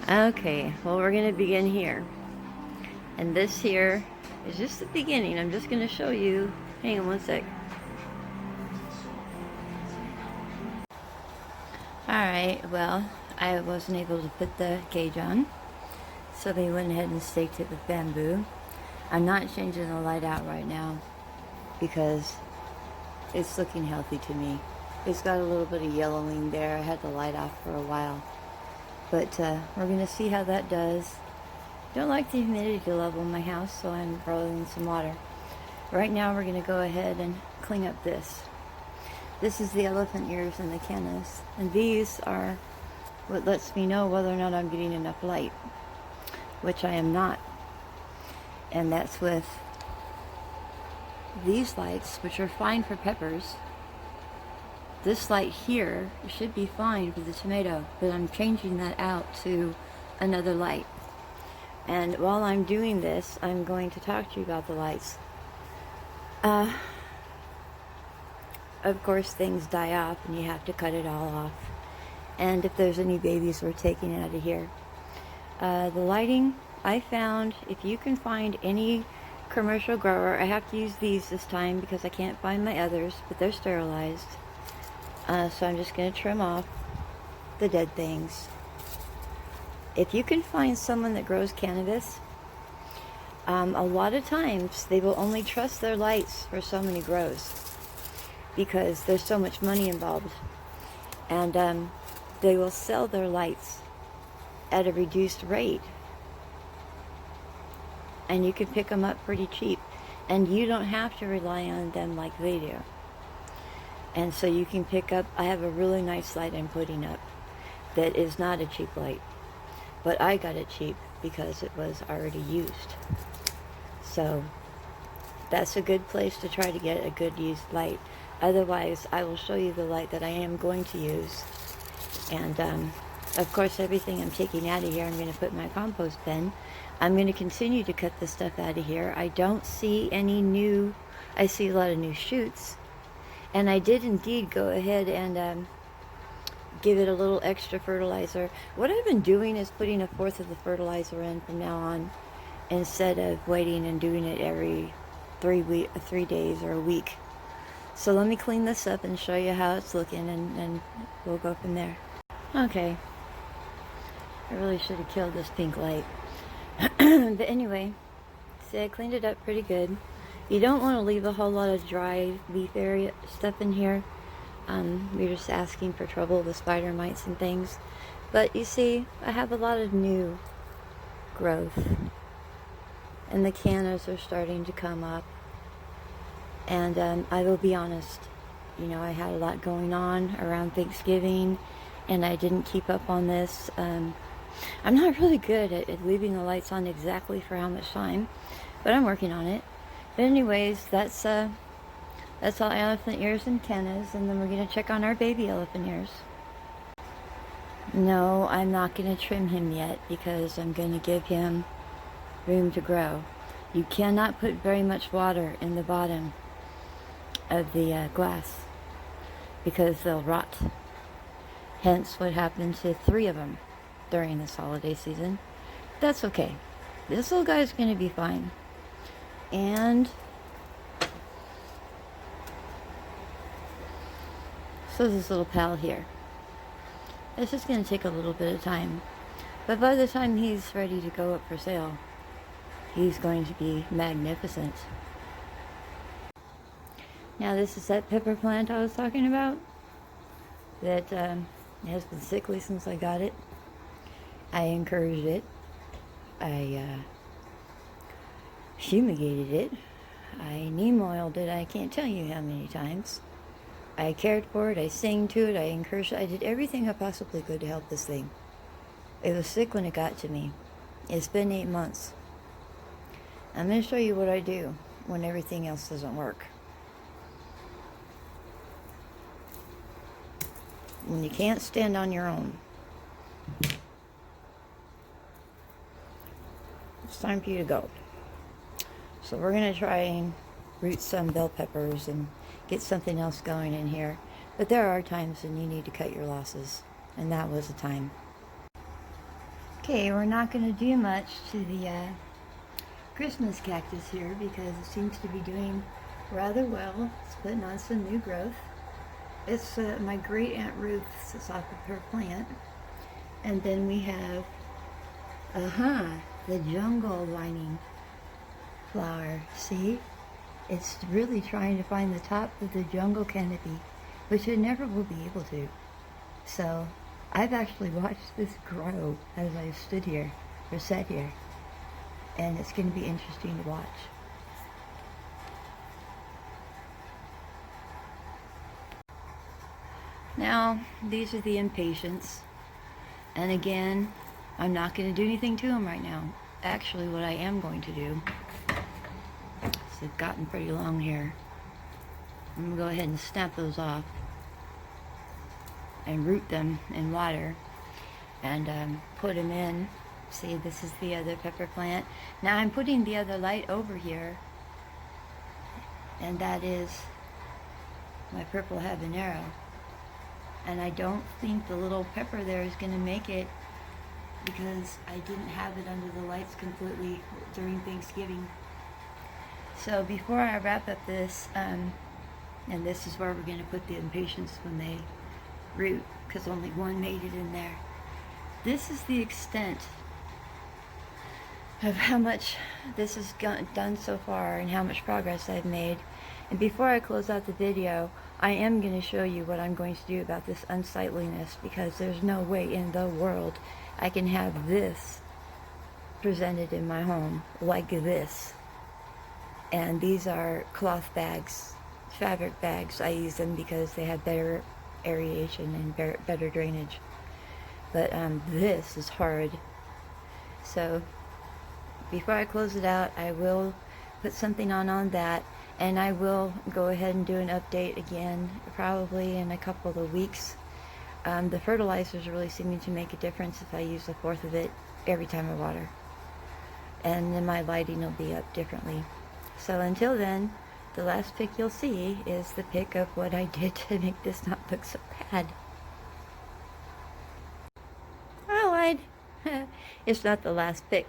Okay, well, we're going to begin here. And this here is just the beginning. I'm just going to show you. Hang on one sec. Alright, well, I wasn't able to put the gauge on, so they went ahead and staked it with bamboo. I'm not changing the light out right now because it's looking healthy to me. It's got a little bit of yellowing there. I had the light off for a while. But we're going to see how that does. Don't like the humidity level in my house, so I'm boiling some water. Right now we're going to go ahead and clean up this. This is the elephant ears and the Cactus, and these are what lets me know whether or not I'm getting enough light, which I am not. And that's with these lights, which are fine for peppers. This light here should be fine for the tomato, but I'm changing that out to another light. And while I'm doing this, I'm going to talk to you about the lights. Of course, things die off and you have to cut it all off. And if there's any babies, we're taking it out of here. The lighting, I found, if you can find any commercial grower, I have to use these this time because I can't find my others, but they're sterilized. So I'm just going to trim off the dead things. If you can find someone that grows cannabis, a lot of times they will only trust their lights for so many grows because there's so much money involved. And they will sell their lights at a reduced rate. And you can pick them up pretty cheap. And you don't have to rely on them like they do. And so you can pick up, I have a really nice light I'm putting up that is not a cheap light. But I got it cheap because it was already used. So that's a good place to try to get a good used light. Otherwise, I will show you the light that I am going to use. And of course, everything I'm taking out of here, I'm going to put in my compost bin. I'm going to continue to cut this stuff out of here. I don't see any new, I see a lot of new shoots. And I did indeed go ahead and give it a little extra fertilizer. What I've been doing is putting 1/4 of the fertilizer in from now on, instead of waiting and doing it every 3 days or a week. So let me clean this up and show you how it's looking, and we'll go from there. Okay. I really should have killed this pink light. But anyway, see, I cleaned it up pretty good. You don't want to leave a whole lot of dry leaf area stuff in here. You're just asking for trouble with spider mites and things. But you see, I have a lot of new growth. And the cannas are starting to come up. And I will be honest, you know, I had a lot going on around Thanksgiving, and I didn't keep up on this. I'm not really good at leaving the lights on exactly for how much time, but I'm working on it. But anyways, that's all elephant ears and Cactus, and then we're going to check on our baby elephant ears. No, I'm not going to trim him yet because I'm going to give him room to grow. You cannot put very much water in the bottom of the glass because they'll rot. Hence what happened to 3 of them during this holiday season. That's okay. This little guy's going to be fine. And so this little pal here. It's just going to take a little bit of time. But by the time he's ready to go up for sale, he's going to be magnificent. Now this is that pepper plant I was talking about that has been sickly since I got it. I encouraged it. I fumigated it. I neem oiled it. I can't tell you how many times. I cared for it. I sang to it. I encouraged it. I did everything I possibly could to help this thing. It was sick when it got to me. It's been 8 months. I'm going to show you what I do when everything else doesn't work. When you can't stand on your own. It's time for you to go. So we're going to try and root some bell peppers and get something else going in here. But there are times when you need to cut your losses. And that was the time. Okay, we're not going to do much to the Christmas cactus here because it seems to be doing rather well. It's putting on some new growth. It's my great Aunt Ruth's is off of her plant. And then we have, the jungle lining flower. See? It's really trying to find the top of the jungle canopy, which it never will be able to. So I've actually watched this grow as I stood here, or sat here, and it's going to be interesting to watch. Now, these are the Impatience, and again, I'm not going to do anything to them right now. Actually, what I am going to do, is they've gotten pretty long here, I'm going to go ahead and snap those off and root them in water and put them in. See, this is the other pepper plant. Now I'm putting the other light over here, and that is my purple habanero. And I don't think the little pepper there is going to make it because I didn't have it under the lights completely during Thanksgiving. So before I wrap up this, and this is where we're going to put the Impatience when they root, because only one made it in there. This is the extent of how much this has done so far and how much progress I've made. And before I close out the video, I am going to show you what I'm going to do about this unsightliness, because there's no way in the world I can have this presented in my home like this. And these are cloth bags, fabric bags. I use them because they have better aeration and better drainage. But this is hard. So before I close it out, I will put something on that, and I will go ahead and do an update again probably in a couple of weeks. The fertilizer is really seeming to make a difference if I use a fourth of it every time I water, and then my lighting will be up differently. So until then, the last pic you'll see is the pic of what I did to make this not look so bad. I lied. It's not the last pic,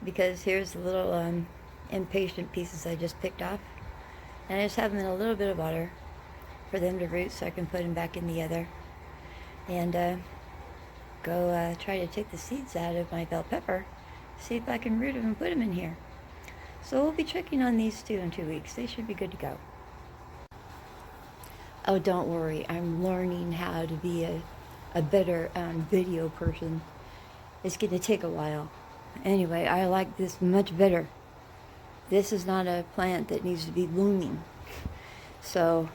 because here's the little impatient pieces I just picked off, and I just have them in a little bit of water for them to root so I can put them back in the other, and go try to take the seeds out of my bell pepper, see if I can root them and put them in here. So we'll be checking on these two in 2 weeks. They should be good to go. Oh, don't worry. I'm learning how to be a better video person. It's going to take a while. Anyway, I like this much better. This is not a plant that needs to be blooming. So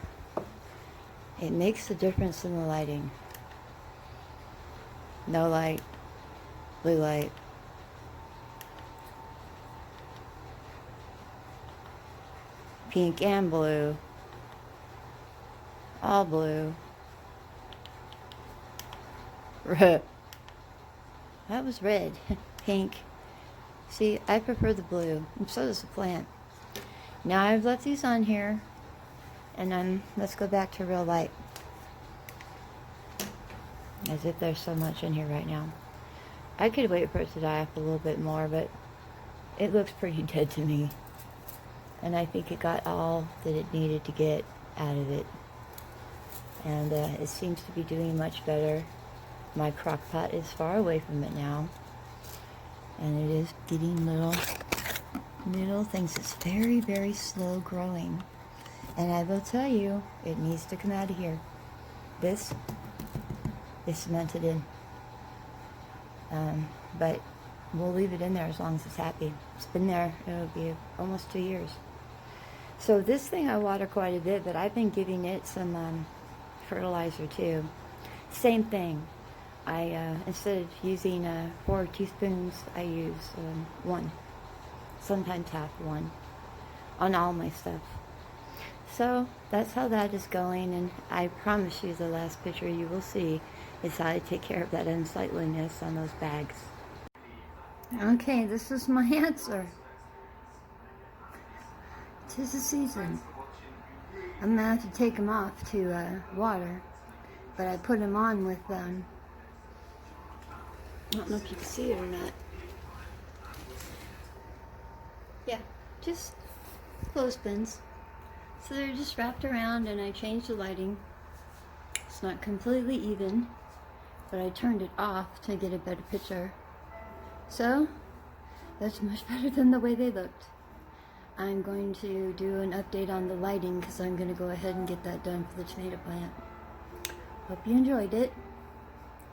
it makes a difference in the lighting. No light, blue light. Pink and blue, all blue. Red. That was red. Pink. See, I prefer the blue, and so does the plant. Now I've left these on here, and let's go back to real light. As if there's so much in here right now. I could wait for it to die off a little bit more, but it looks pretty dead to me. And I think it got all that it needed to get out of it. And it seems to be doing much better. My crock pot is far away from it now. And it is getting little things. It's very, very slow growing. And I will tell you, it needs to come out of here. This is cemented in. But we'll leave it in there as long as it's happy. It's been there, it'll be almost 2 years. So this thing I water quite a bit, but I've been giving it some fertilizer too. Same thing. I instead of using 4 teaspoons, I use 1, sometimes half 1, on all my stuff. So that's how that is going, and I promise you the last picture you will see is how I take care of that unsightliness on those bags. Okay, this is my answer. 'Tis the season. I'm gonna have to take them off to water, but I put them on with I don't know if you can see it or not. Yeah, just clothespins. So they're just wrapped around, and I changed the lighting. It's not completely even, but I turned it off to get a better picture. So that's much better than the way they looked. I'm going to do an update on the lighting because I'm going to go ahead and get that done for the tomato plant. Hope you enjoyed it.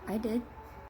I did.